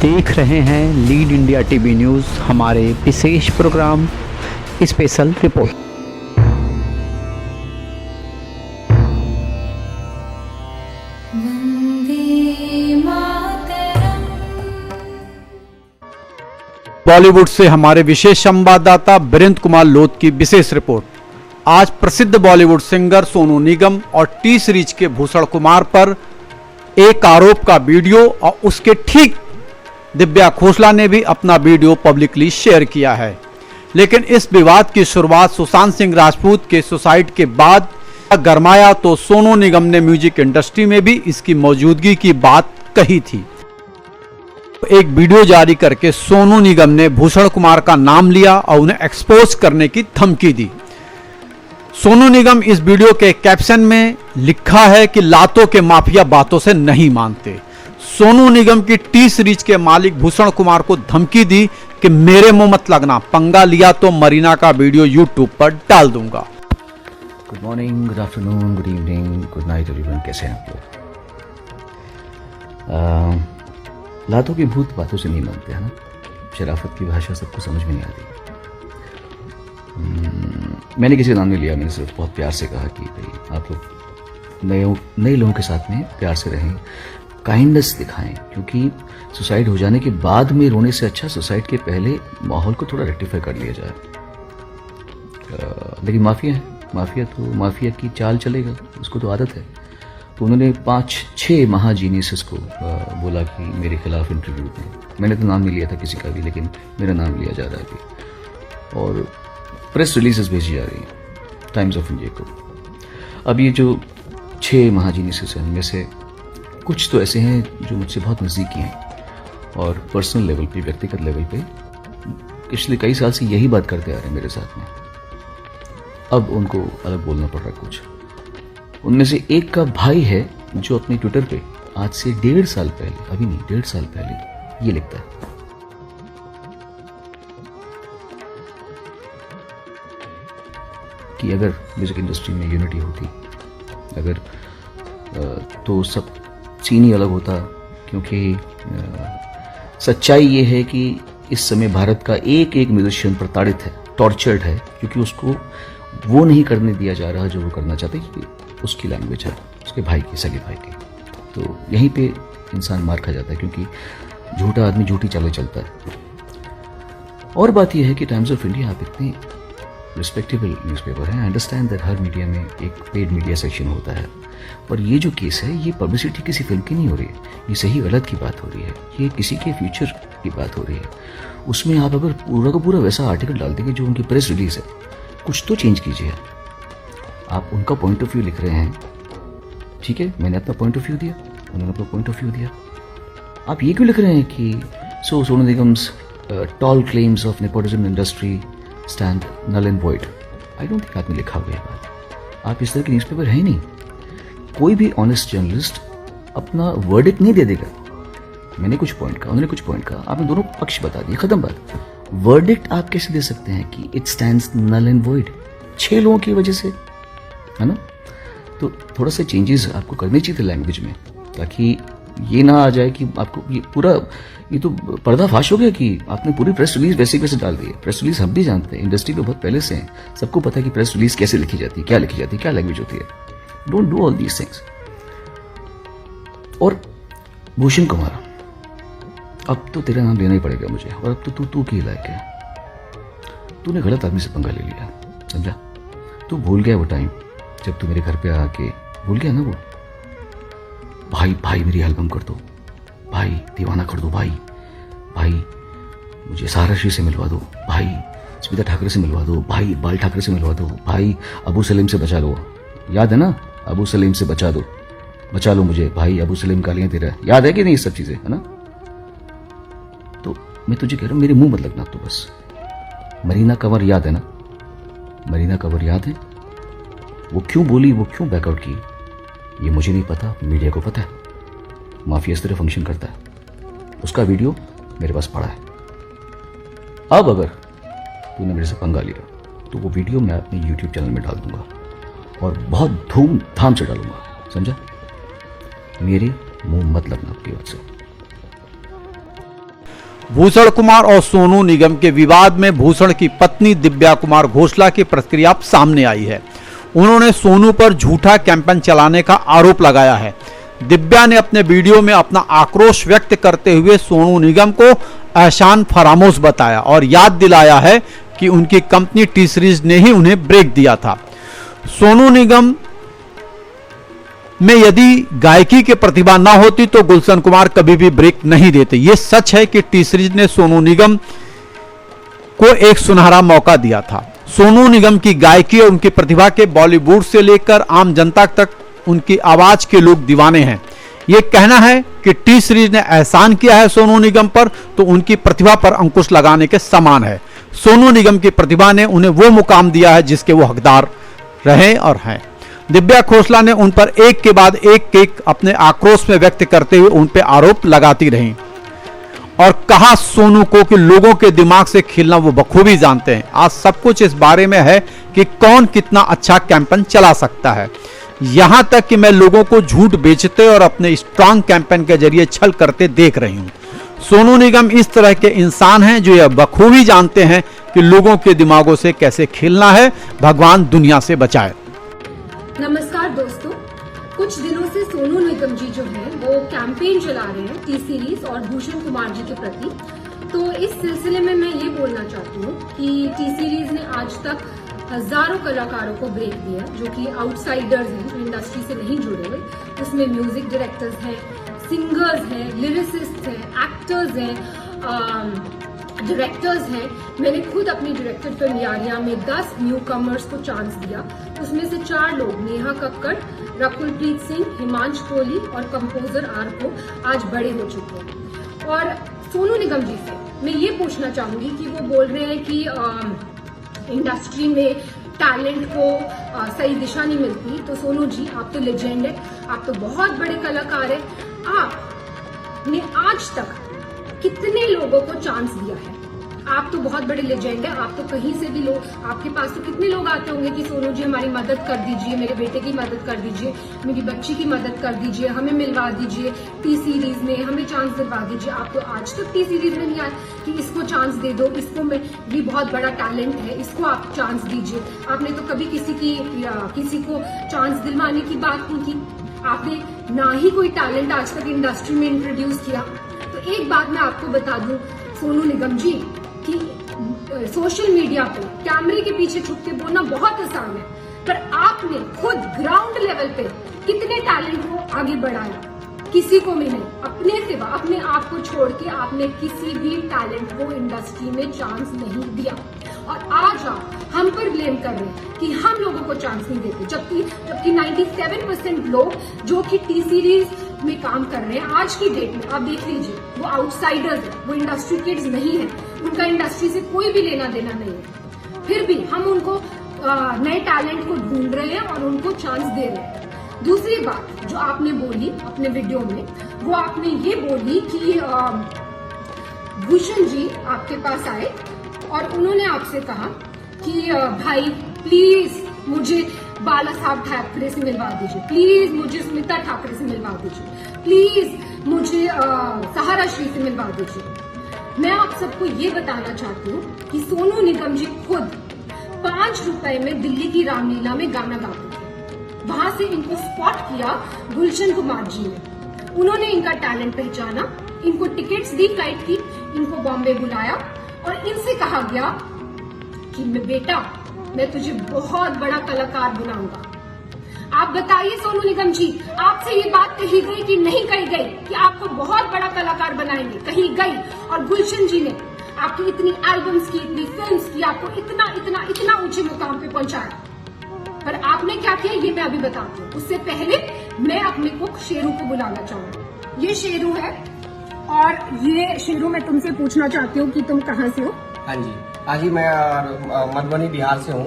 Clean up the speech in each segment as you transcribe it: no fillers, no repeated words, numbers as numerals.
देख रहे हैं लीड इंडिया टीवी न्यूज़, हमारे विशेष प्रोग्राम स्पेशल रिपोर्ट। बॉलीवुड से हमारे विशेष संवाददाता वीरेंद्र कुमार लोध की विशेष रिपोर्ट। आज प्रसिद्ध बॉलीवुड सिंगर सोनू निगम और टी सीरीज के भूषण कुमार पर एक आरोप का वीडियो और उसके ठीक दिव्या खोसला ने भी अपना वीडियो पब्लिकली शेयर किया है। लेकिन इस विवाद की शुरुआत सुशांत सिंह राजपूत के सुसाइड के बाद गरमाया तो सोनू निगम ने म्यूजिक इंडस्ट्री में भी इसकी मौजूदगी की बात कही थी। एक वीडियो जारी करके सोनू निगम ने भूषण कुमार का नाम लिया और उन्हें एक्सपोज करने की धमकी दी। सोनू निगम इस वीडियो के कैप्शन में लिखा है कि लातों के माफिया बातों से नहीं मानते। सोनू निगम की टी सीरीज के मालिक भूषण कुमार को धमकी दी कि मेरे मुंह मत लगना, पंगा लिया तो मरीना का वीडियो यूट्यूब पर डाल दूंगा। Good morning, good afternoon, good evening, good night everyone. कैसे हैं आप लोग? लातों की भूत बातों से नहीं मानते, है ना। शराफत की भाषा सबको समझ में नहीं आती। मैंने किसी का नाम नहीं लिया, मैंने सिर्फ बहुत प्यार से कहा कि भाई आप लोग नए लोगों के साथ में प्यार से रहें, काइंडनेस दिखाएं, क्योंकि सुसाइड हो जाने के बाद में रोने से अच्छा सुसाइड के पहले माहौल को थोड़ा रेक्टिफाई कर लिया जाए। लेकिन माफिया है, माफिया की चाल चलेगा, उसको तो आदत है। तो उन्होंने 5-6 महाजीनियस को बोला कि मेरे खिलाफ इंटरव्यू दें। मैंने तो नाम नहीं लिया था किसी का भी, लेकिन मेरा नाम लिया जा रहा है अभी। और प्रेस रिलीजेस भेजी जा रही है टाइम्स ऑफ इंडिया को। अब ये जो 6 महाजीनियस हैं, उनमें से कुछ तो ऐसे हैं जो मुझसे बहुत नज़दीकी हैं और पर्सनल लेवल पे, व्यक्तिगत लेवल पे पिछले कई साल से यही बात करते आ रहे हैं मेरे साथ में। अब उनको अलग बोलना पड़ रहा है कुछ। उनमें से एक का भाई है जो अपने ट्विटर पे आज से 1.5 साल पहले, अभी नहीं 1.5 साल पहले, ये लिखता है कि अगर म्यूजिक इंडस्ट्री में यूनिटी होती, अगर तो सब सीन ही अलग होता। क्योंकि सच्चाई ये है कि इस समय भारत का एक एक म्यूजिशियन प्रताड़ित है, टॉर्चर्ड है, क्योंकि उसको वो नहीं करने दिया जा रहा जो वो करना चाहते, उसकी लैंग्वेज है, उसके भाई की, सगे भाई की। तो यहीं पे इंसान मार खा जाता है, क्योंकि झूठा आदमी झूठी चालें चलता है। और बात यह है कि टाइम्स ऑफ इंडिया आप इतने रिस्पेक्टेबल न्यूज़पेपर है। I understand that her media में एक पेड मीडिया सेक्शन होता है, पर ये जो केस है ये पब्लिसिटी किसी फिल्म की नहीं हो रही है, ये सही गलत की बात हो रही है, ये किसी के फ्यूचर की बात हो रही है। उसमें आप अगर पूरा का पूरा वैसा आर्टिकल डाल देंगे जो उनकी प्रेस रिलीज है, कुछ तो चेंज कीजिए। आप उनका पॉइंट ऑफ व्यू लिख रहे हैं, ठीक है, मैंने अपना पॉइंट ऑफ व्यू दिया, उन्होंने अपना पॉइंट ऑफ व्यू दिया। आप ये क्यों लिख रहे हैं कि Sonu Nigam's tall claims of nepotism industry stand null and void? I don't think आपने लिखा हुआ है बात। आप इस तरह के न्यूज़पेपर है ही नहीं। कोई भी ऑनेस्ट जर्नलिस्ट अपना वर्डिक्ट नहीं दे देगा। मैंने कुछ पॉइंट कहा, उन्होंने कुछ पॉइंट कहा, आपने दोनों पक्ष बता दिए, खत्म बात। वर्डिक्ट आप कैसे दे सकते हैं कि it stands null and void 6 लोगों की वजह से, है ना। तो थोड़ा सा चेंजेस आपको करनी चाहिए थे लैंग्वेज में, ताकि ये ना आ जाए कि आपको ये तो पर्दाफाश हो गया कि आपने पूरी प्रेस रिलीज वैसे कैसे डाल दी है। प्रेस रिलीज हम भी जानते हैं, इंडस्ट्री में बहुत पहले से हैं, सबको पता है कि प्रेस रिलीज कैसे लिखी जाती है, क्या लिखी जाती है, क्या लैंग्वेज होती है। Don't do all these things. और भूषण कुमार, अब तो तेरा नाम लेना ही पड़ेगा मुझे, और अब तो तू की लायक है। तूने गलत आदमी से पंगा ले लिया, समझा। तू भूल गया वो टाइम जब तू मेरे घर पे आके भूल गया ना वो, भाई मेरी एल्बम कर दो, भाई दीवाना कर दो, भाई मुझे सारा श्री से मिलवा दो, भाई स्मिता ठाकरे से मिलवा दो, भाई बाल ठाकरे से मिलवा दो, भाई अबू सलीम से बचा लो। याद है ना, अबू सलीम से बचा लो मुझे, भाई अबू सलीम गालियां दे रहा है। याद है कि नहीं ये सब चीजें, है ना। तो मैं तुझे कह रहा हूं, मेरे मुंह मत लगना तो बस। मरीना कंवर याद है ना, मरीना कंवर याद है, वो क्यों बोली, वो क्यों बैकआउट की, ये मुझे नहीं पता, मीडिया को पता है। माफिया इस तरह फंक्शन करता है। उसका वीडियो मेरे पास पड़ा है। अब अगर तूने मेरे से पंगा लिया तो वो वीडियो मैं अपने YouTube चैनल में डाल दूंगा, और बहुत धूमधाम से डालूंगा, समझा। मेरे मुंह मत लगना आपकी बात से। भूषण कुमार और सोनू निगम के विवाद में भूषण की पत्नी दिव्या कुमार घोषला की प्रतिक्रिया सामने आई है। उन्होंने सोनू पर झूठा कैंपेन चलाने का आरोप लगाया है। दिव्या ने अपने वीडियो में अपना आक्रोश व्यक्त करते हुए सोनू निगम को एहसान फरामोश बताया और याद दिलाया है कि उनकी कंपनी टी सीरीज ने ही उन्हें ब्रेक दिया था। सोनू निगम में यदि गायकी की प्रतिभा ना होती तो गुलशन कुमार कभी भी ब्रेक नहीं देते। ये सच है कि टी सीरीज ने सोनू निगम को एक सुनहरा मौका दिया था। सोनू निगम की गायकी और उनकी प्रतिभा के बॉलीवुड से लेकर आम जनता तक उनकी आवाज के लोग दीवाने हैं। ये कहना है कि टी सीरीज ने एहसान किया है सोनू निगम पर तो उनकी प्रतिभा पर अंकुश लगाने के समान है। सोनू निगम की प्रतिभा ने उन्हें वो मुकाम दिया है जिसके वो हकदार रहे और हैं। दिव्या खोसला ने उन पर एक के बाद एक अपने आक्रोश में व्यक्त करते हुए उन पर आरोप लगाती रहीं और कहा सोनू को कि लोगों के दिमाग से खेलना वो बखूबी जानते हैं। आज सब कुछ इस बारे में है कि कौन कितना अच्छा कैंपेन चला सकता है। यहां तक कि मैं लोगों को झूठ बेचते और अपने स्ट्रांग कैंपेन के जरिए छल करते देख रही हूं। सोनू निगम इस तरह के इंसान हैं जो यह बखूबी जानते हैं कि लोगों के दिमागों से कैसे खेलना है। भगवान दुनिया से बचाए। नमस्कार दोस्तों, कुछ दिनों से सोनू निगम जी जो हैं वो कैंपेन चला रहे हैं टी सीरीज और भूषण कुमार जी के प्रति। तो इस सिलसिले में मैं ये बोलना चाहती हूँ कि टी सीरीज ने आज तक हजारों कलाकारों को ब्रेक दिया जो कि आउटसाइडर्स हैं, जो इंडस्ट्री से नहीं जुड़े हुए। उसमें म्यूजिक डायरेक्टर्स हैं, सिंगर्स हैं, लिरिसिस्ट हैं, एक्टर्स हैं, डायरेक्टर्स हैं। मैंने खुद अपनी डायरेक्टेड फिल्म यारियां में 10 न्यू कमर्स को चांस दिया। उसमें से 4 लोग, नेहा कक्कड़, रकुलप्रीत सिंह, हिमांश कोहली और कंपोजर आरको, आज बड़े हो चुके हैं। और सोनू निगम जी से मैं ये पूछना चाहूंगी कि वो बोल रहे हैं कि इंडस्ट्री में टैलेंट को सही दिशा नहीं मिलती। तो सोनू जी, आप तो लेजेंड है, आप तो बहुत बड़े कलाकार हैं। आपने आज तक कितने लोगों को चांस दिया है? आप तो बहुत बड़े लेजेंड है, आप तो कहीं से भी लोग, आपके पास तो कितने लोग आते होंगे कि सोनू जी हमारी मदद कर दीजिए, मेरे बेटे की मदद कर दीजिए, मेरी बच्ची की मदद कर दीजिए, हमें मिलवा दीजिए टी सीरीज में, हमें चांस दिलवा दीजिए। आप तो आज तक टी सीरीज में नहीं आए कि इसको चांस दे दो, इसको में भी बहुत बड़ा टैलेंट है, इसको आप चांस दीजिए। आपने तो कभी किसी को चांस दिलवाने की बात नहीं की। आपने ना ही कोई टैलेंट आज तक इंडस्ट्री में इंट्रोड्यूस किया। तो एक बात मैं आपको बता दूं सोनू निगम जी कि सोशल मीडिया पे कैमरे के पीछे छुप के बोलना बहुत आसान है, पर आपने खुद ग्राउंड लेवल पे कितने टैलेंट को आगे बढ़ाया? किसी को भी नहीं। अपने सिवा, अपने आप को छोड़ के आपने किसी भी टैलेंट को इंडस्ट्री में चांस नहीं दिया। और आज आप हम पर ब्लेम कर रहे हैं कि हम लोगों को चांस नहीं देते, जबकि 97% लोग जो कि टी सीरीज में काम कर रहे हैं आज की डेट में, आप देख लीजिए, वो आउटसाइडर्स है, वो इंडस्ट्री किड्स नहीं है, उनका इंडस्ट्री से कोई भी लेना देना नहीं है। फिर भी हम उनको नए टैलेंट को ढूंढ रहे हैं और उनको चांस दे रहे हैं। दूसरी बात जो आपने बोली अपने वीडियो में, वो आपने ये बोली कि भूषण जी आपके पास आए और उन्होंने आपसे कहा कि भाई प्लीज मुझे बाला साहब ठाकरे से मिलवा दीजिए, प्लीज मुझे स्मिता ठाकरे से मिलवा दीजिए, प्लीज मुझे सहारा श्री से मिलवा दीजिए। मैं आप सबको ये बताना चाहती हूँ कि सोनू निगम जी खुद 5 रुपए में दिल्ली की रामलीला में गाना गाते थे। वहां से इनको स्पॉट किया गुलशन कुमार जी ने। उन्होंने इनका टैलेंट पहचाना, इनको टिकट्स दी फ्लाइट की, इनको बॉम्बे बुलाया और इनसे कहा गया कि बेटा मैं तुझे बहुत बड़ा कलाकार बनाऊंगा। आप बताइए सोनू निगम जी, आपसे ये बात कही गई कि नहीं कही गई कि आपको बहुत बड़ा कलाकार बनाएंगे? कही गई। और गुलशन जी ने आपकी इतनी एल्बम्स की, इतनी फिल्म्स की, आपको इतना ऊंचे मुकाम पे पहुंचाया। पर आपने क्या किया ये मैं अभी बताती हूँ। उससे पहले मैं अपने को शेरू को बुलाना चाहूंगी। ये शेरू है और ये शेरू मैं तुमसे पूछना चाहती हूँ कि तुम कहाँ से हो? हाँ जी, आज ही मैं मधुबनी बिहार से हूँ।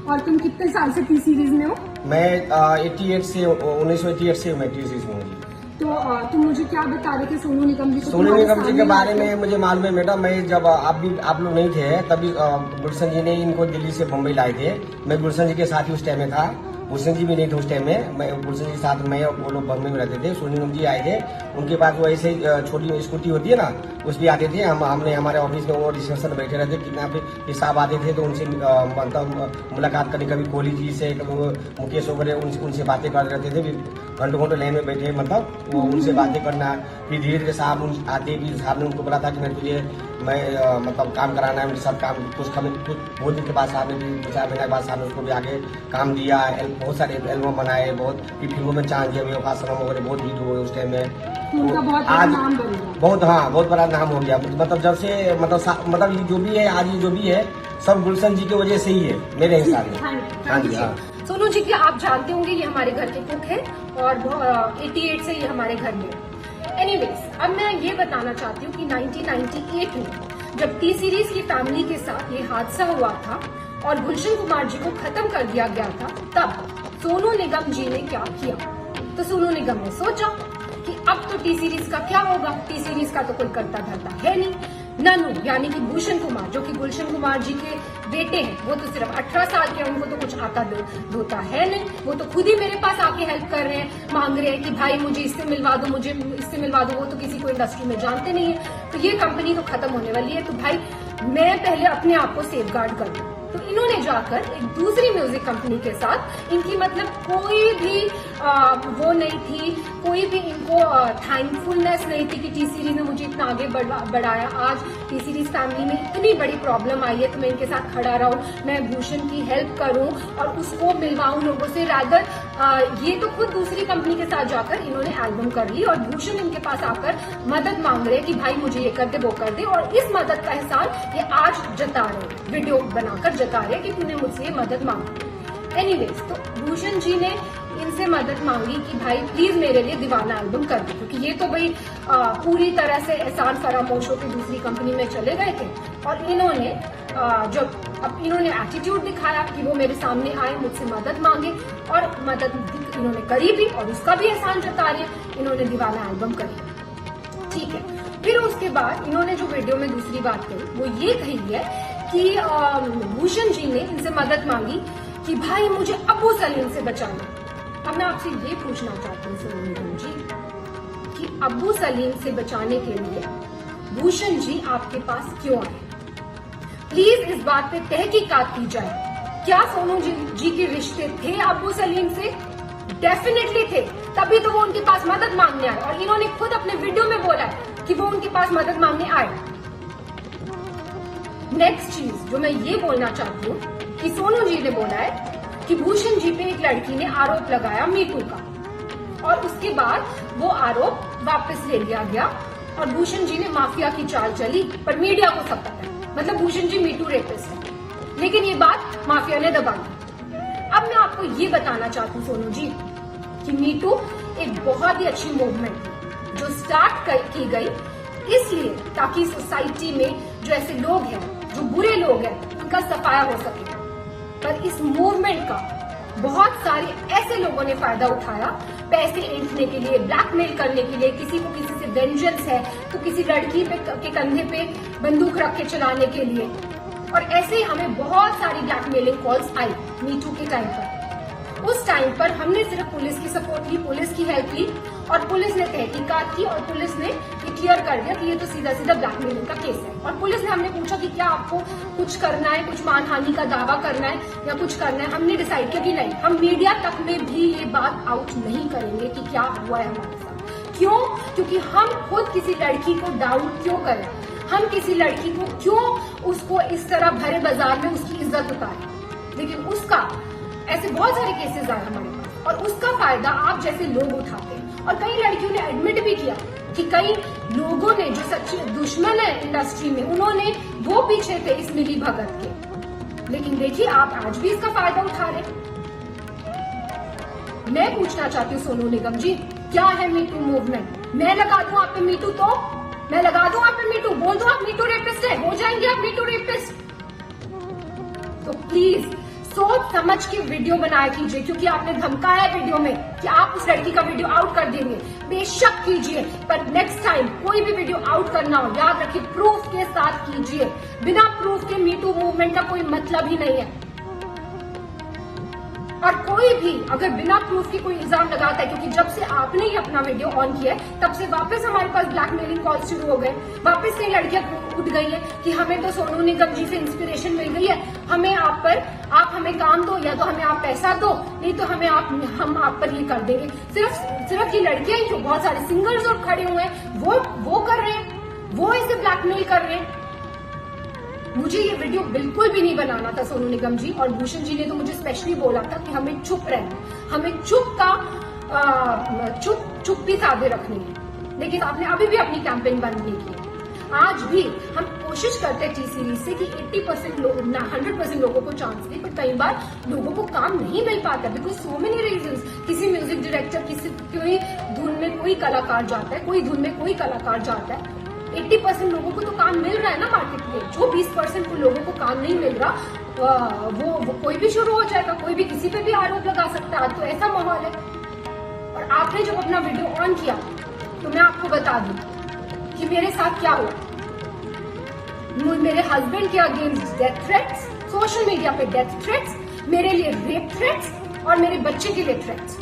और तुम कितने साल से टी सीरीज में हो? मैं 1988 से मैं टी सीरीज में हूँ जी। तो तुम मुझे क्या बता रहे थे सोनू निगम जी को? सोनू निगम जी के बारे में मुझे मालूम है बेटा। मैं जब आप लोग नहीं थे तभी गुलशन जी ने इनको दिल्ली से मुंबई लाए थे। मैं गुलशन जी के साथ ही उस टाइम में था। भूषण जी भी नहीं थे उस टाइम में। मैं भूषण जी के साथ मैं और वो लोग बंगले में रहते थे। सोनू निगम जी आए थे, उनके पास वो ऐसे छोटी स्कूटी होती है ना, उस भी आते थे। हमने हमारे ऑफिस में वो डिस्कशन बैठे रहते, कितना पे साहब आते थे तो उनसे मतलब मुलाकात करने, कभी कोहली जी से, कभी मुकेश वगैरह उनसे बातें करते रहते थे। घंटों घंटों लाइन में बैठे, मतलब वो उनसे बातें करना। फिर धीरे धीरे साहब आते, फिर साहब ने उनको बोला था कि मैं मतलब काम कराना है मेरे साथ काम। कुछ बहुत दिन के बाद साहब ने भी 2-4 महीने के बाद साहब ने उसको भी आगे काम दिया। बहुत सारे एल्बम बनाए, बहुत फिल्मों में चांस दिया, बेवफा वगैरह बहुत हिट हुए उस टाइम में। आज बहुत बड़ा नाम हो गया। मतलब जब से मतलब ये जो भी है आज, ये जो भी है सब गुलशन जी की वजह से ही है मेरे हिसाब से। हाँ जी हाँ। सोनू जी की आप जानते होंगे, ये हमारे घर के कुक है और 88 से ये हमारे घर में। एनीवेज, अब मैं ये बताना चाहती हूँ कि 1998 में जब टी सीरीज की फैमिली के साथ ये हादसा हुआ था और गुलशन कुमार जी को खत्म कर दिया गया था, तब सोनू निगम जी ने क्या किया? तो सोनू निगम ने सोचा कि अब तो टी सीरीज का क्या होगा, टी सीरीज का तो कोई करता धरता है नहीं। ननू यानी कि भूषण कुमार, जो कि गुलशन कुमार जी के बेटे हैं, वो तो सिर्फ 18 साल के, उनको तो कुछ आता धोता है नहीं। वो तो खुद ही मेरे पास आके हेल्प कर रहे हैं, मांग रहे हैं कि भाई मुझे इससे मिलवा दो, मुझे इससे मिलवा दो। वो तो किसी को इंडस्ट्री में जानते नहीं है। तो ये कंपनी तो खत्म होने वाली है, तो भाई मैं पहले अपने आप को सेफ गार्ड कर दूं। तो इन्होंने जाकर एक दूसरी म्यूजिक कंपनी के साथ, इनकी मतलब कोई भी वो नहीं थी, कोई भी इनको थैंकफुलनेस नहीं थी कि टी सीरीज ने मुझे इतना आगे बढ़ाया। आज टी सीरीज फैमिली में इतनी बड़ी प्रॉब्लम आई है तो मैं इनके साथ खड़ा रहूं, मैं भूषण की हेल्प करूं और उसको मिलवाऊं लोगों से। रादर ये तो खुद दूसरी कंपनी के साथ जाकर इन्होंने एल्बम कर ली और भूषण इनके पास आकर मदद मांग रहे कि भाई मुझे ये कर दे, वो कर दे। और इस मदद का एहसान ये आज जता रहे, वीडियो बनाकर जता रहे कि तूने मुझसे ये मदद मांगी। एनीवेज, तो भूषण जी ने इनसे मदद मांगी कि भाई प्लीज मेरे लिए दीवाना एल्बम कर दो, क्योंकि ये तो भाई पूरी तरह से एहसान फरामोश होकर दूसरी कंपनी में चले गए थे। और इन्होंने जब अब इन्होंने एटीट्यूड दिखाया कि वो मेरे सामने आए, मुझसे मदद मांगे और मदद इन्होंने करी भी और उसका भी एहसान जता रहे, इन्होंने दीवाना एल्बम करी। ठीक है, फिर उसके बाद इन्होंने जो वीडियो में दूसरी बात कही वो ये कही है कि भूषण जी ने इनसे मदद मांगी कि भाई मुझे अबू सलीम से बचाना। अब मैं आपसे ये पूछना चाहती हूँ सोनू निगम जी कि अबू सलीम से बचाने के लिए भूषण जी आपके पास क्यों आए? प्लीज इस बात पे तहकीकात की जाए। क्या सोनू जी के रिश्ते थे अबू सलीम से? डेफिनेटली थे, तभी तो वो उनके पास मदद मांगने आए और इन्होंने खुद अपने वीडियो में बोला है कि वो उनके पास मदद मांगने आए। नेक्स्ट चीज जो मैं ये बोलना चाहती हूँ कि सोनू जी ने बोला है कि भूषण जी पे एक लड़की ने आरोप लगाया मीटू का और उसके बाद वो आरोप वापस ले लिया गया और भूषण जी ने माफिया की चाल चली, पर मीडिया को सब पता है, मतलब भूषण जी मीटू रेपिस्ट है, लेकिन ये बात माफिया ने दबा दी। अब मैं आपको ये बताना चाहती हूँ सोनू जी कि मीटू एक बहुत ही अच्छी मूवमेंट थी जो स्टार्ट की गई इसलिए ताकि सोसाइटी में जो ऐसे लोग हैं, जो बुरे लोग हैं, उनका सफाया हो सके। पर इस मूवमेंट का बहुत सारे ऐसे लोगों ने फायदा उठाया, पैसे ऐंठने के लिए, ब्लैकमेल करने के लिए, किसी को किसी से वेंजेंस है तो किसी लड़की के कंधे पे बंदूक रख के चलाने के लिए। और ऐसे ही हमें बहुत सारी ब्लैकमेलिंग कॉल्स आई मीटू के टाइम पर। उस टाइम पर हमने सिर्फ पुलिस की सपोर्ट ली, पुलिस की हेल्प ली और पुलिस ने तहकीकात की और पुलिस ने ये क्लियर कर दिया कि ये तो सीधा सीधा ब्लैकमेलिंग का केस है। और पुलिस ने हमने पूछा कि क्या आपको कुछ करना है, कुछ मानहानि का दावा करना है या कुछ करना है। हमने डिसाइड किया कि नहीं, हम मीडिया तक में भी ये बात आउट नहीं करेंगे कि क्या हुआ है हमारे साथ। क्यों? क्योंकि हम खुद किसी लड़की को डाउट क्यों करें, हम किसी लड़की को क्यों उसको इस तरह भरे बाजार में उसकी इज्जत उतारें। लेकिन उसका ऐसे बहुत सारे केसेस आए हमारे पास और उसका फायदा आप जैसे लोग उठाते हैं। और कई लड़कियों ने एडमिट भी किया कि कई लोगों ने जो सच्चे दुश्मन है इंडस्ट्री में, उन्होंने वो पीछे थे इस मिली भगत के। लेकिन देखिए आप आज भी इसका फायदा उठा रहे। मैं पूछना चाहती हूँ सोनू निगम जी, क्या है मीटू मूवमेंट? मैं लगा दूं आप पे मीटू, तो मैं लगा दूं आप पे मीटू, बोल दो आप मीटू रेपिस्ट है, हो जाएंगे आप मीटू रेपिस्ट। तो प्लीज सोच समझ के वीडियो बनाया कीजिए, क्योंकि आपने धमकाया वीडियो में कि आप उस लड़की का वीडियो आउट कर देंगे। बेशक कीजिए, पर नेक्स्ट टाइम कोई भी वीडियो आउट करना हो, याद रखिए प्रूफ के साथ कीजिए। बिना प्रूफ के मीटू मूवमेंट का कोई मतलब ही नहीं है। और कोई भी अगर बिना प्रूफ के कोई इल्जाम लगाता है, क्योंकि जब से आपने ही अपना वीडियो ऑन किया है तब से वापस हमारे पास ब्लैकमेलिंग कॉल शुरू हो गए, वापस से लड़कियां उठ गई है कि हमें तो सोनू निगम जी से इंस्पिरेशन मिल गई है, हमें आप हमें काम दो, या तो हमें आप पैसा दो, नहीं तो हम आप पर ये कर देंगे। सिर्फ ये लड़कियां ही, जो बहुत सारे सिंगर्स और खड़े हुए हैं वो कर रहे हैं, वो इसे ब्लैकमेल कर रहे हैं। मुझे ये वीडियो बिल्कुल भी नहीं बनाना था सोनू निगम जी, और भूषण जी ने तो मुझे स्पेशली बोला था कि हमें चुप रहना, हमें चुप्पी साधे रखनी है, लेकिन आपने अभी भी अपनी कैंपेन बंद नहीं की। आज भी हम कोशिश करते हैं टी सीरीज से कि 80% लोग 100% लोगों को चांस दें, पर कई बार लोगों को काम नहीं मिल पाता बिकॉज सो मेनी रीजंस। किसी म्यूजिक डायरेक्टर, कोई धुन में कोई कलाकार जाता है, कोई धुन में कोई कलाकार जाता है। 80% लोगों को तो काम मिल रहा है ना मार्केट में, जो 20% को लोगों को काम नहीं मिल रहा वो कोई भी शुरू हो जाएगा, कोई भी किसी पे भी आरोप लगा सकता है। तो ऐसा माहौल है। और आपने जब अपना वीडियो ऑन किया तो मैं आपको बता दूं कि मेरे साथ क्या हुआ। मेरे हस्बैंड के against death threats, social media पे डेथ थ्रेट्स, मेरे लिए रेप थ्रेट्स और मेरे बच्चे के लिए थ्रेट्स।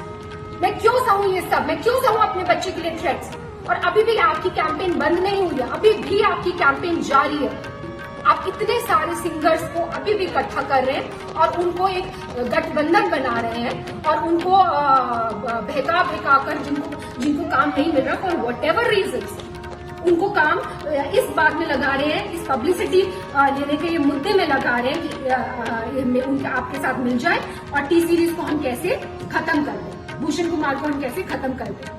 मैं क्यों सहूं ये सब, मैं क्यों सहूं अपने बच्चे के लिए थ्रेट्स? और अभी भी आपकी कैंपेन बंद नहीं हुई है, अभी भी आपकी कैंपेन जारी है। आप इतने सारे सिंगर्स को अभी भी इकट्ठा कर रहे हैं और उनको एक गठबंधन बना रहे हैं और उनको बहका कर जिनको काम नहीं मिल रहा फॉर व्हाटएवर रीजंस, उनको काम इस बात में लगा रहे हैं, इस पब्लिसिटी लेने के ये मुद्दे में लगा रहे हैं कि उनका आपके साथ मिल जाए और टी सीरीज को हम कैसे खत्म कर दें, भूषण कुमार को हम कैसे खत्म कर दें।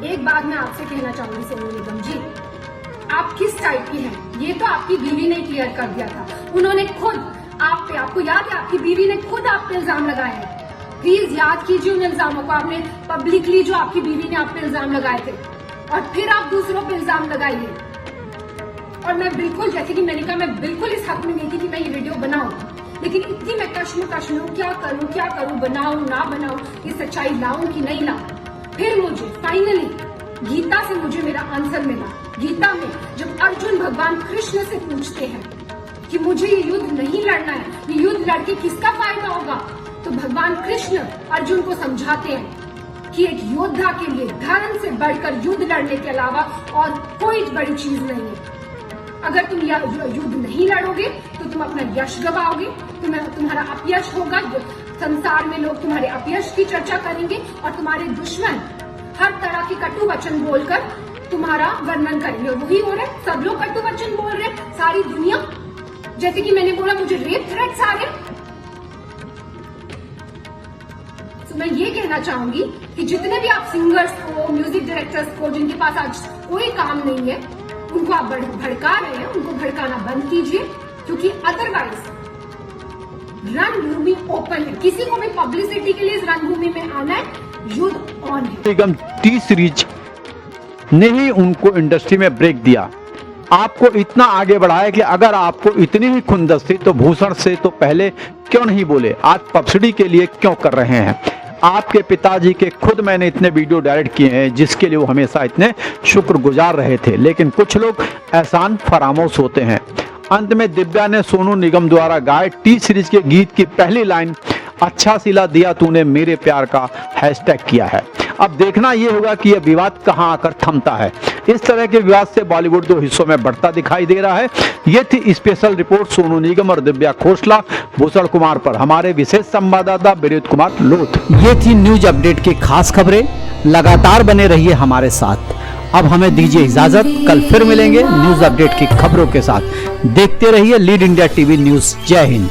एक बात मैं आपसे कहना चाहूंगी सोनू निगम जी, आप किस टाइप की हैं ये तो आपकी बीवी ने क्लियर कर दिया था। उन्होंने खुद आप पे, आपको याद है, आपकी बीवी ने खुद आप पे इल्जाम लगाए हैं। प्लीज याद कीजिए उन इल्जामों को, आपने पब्लिकली जो आपकी बीवी ने आप पे इल्जाम लगाए थे और फिर आप दूसरों पे इल्जाम लगाइए। और मैं बिल्कुल, जैसे कि मैंने कहा, मैं बिल्कुल इस हक में नहीं थी कि मैं ये वीडियो बनाऊं, लेकिन इतनी मैं कश्मकश में हूं, क्या करूं, बनाऊं ना बनाऊं, ये सच्चाई लाऊं कि नहीं लाऊं। फिर मुझे फाइनली गीता से मुझे मेरा आंसर मिला। गीता में जब अर्जुन भगवान कृष्ण से पूछते हैं कि मुझे ये युद्ध नहीं लड़ना है, ये युद्ध लड़के किसका फायदा होगा, तो भगवान कृष्ण अर्जुन को समझाते हैं कि एक योद्धा के लिए धर्म से बढ़कर युद्ध लड़ने के अलावा और कोई बड़ी चीज नहीं है। अगर तुम युद्ध नहीं लड़ोगे तो तुम अपना यश गवाओगे, तुम्हारा अपयश होगा, संसार में लोग तुम्हारे अपयश की चर्चा करेंगे और तुम्हारे दुश्मन हर तरह के कटु वचन बोलकर तुम्हारा वर्णन करेंगे। और वही हो रहा है, सब लोग कटु वचन बोल रहे हैं, सारी दुनिया। जैसे कि मैंने बोला, मुझे रेप थ्रेट्स आ गए। तो मैं ये कहना चाहूंगी कि जितने भी आप सिंगर्स को, म्यूजिक डायरेक्टर्स को, जिनके पास आज कोई काम नहीं है, उनको आप भड़का रहे हैं, उनको भड़काना बंद कीजिए, क्योंकि अदरवाइज रणभूमि ओपन है। किसी को भी पब्लिसिटी के लिए इस रणभूमि में आना है, युद्ध ऑन है। निगम टी सीरीज ने ही उनको इंडस्ट्री में ब्रेक दिया, आपको इतना आगे बढ़ाया कि अगर आपको इतनी ही खुंदस थी तो भूषण से तो पहले क्यों नहीं बोले, आज पब्लिसिटी के लिए क्यों कर रहे हैं। आपके पिताजी के खुद मैंने इतने वीडियो डायरेक्ट किए हैं जिसके लिए वो हमेशा इतने शुक्रगुजार रहे थे, लेकिन कुछ लोग एहसान फरामोश होते हैं। अंत में दिव्या ने सोनू निगम द्वारा गाए टी सीरीज के गीत की पहली लाइन, अच्छा सिला दिया तूने मेरे प्यार का, हैशटैग किया है। अब देखना यह होगा कि यह विवाद कहां आकर थमता है। इस तरह के विवाद से बॉलीवुड 2 हिस्सों में बढ़ता दिखाई दे रहा है। ये थी स्पेशल रिपोर्ट सोनू निगम और दिव्या खोसला भूषण कुमार पर। हमारे विशेष संवाददाता विरेंद्र कुमार लोथ। ये थी न्यूज अपडेट की खास खबरें। लगातार बने रहिए हमारे साथ। अब हमें दीजिए इजाजत, कल फिर मिलेंगे न्यूज अपडेट की खबरों के साथ। देखते रहिए लीड इंडिया टीवी न्यूज। जय हिंद।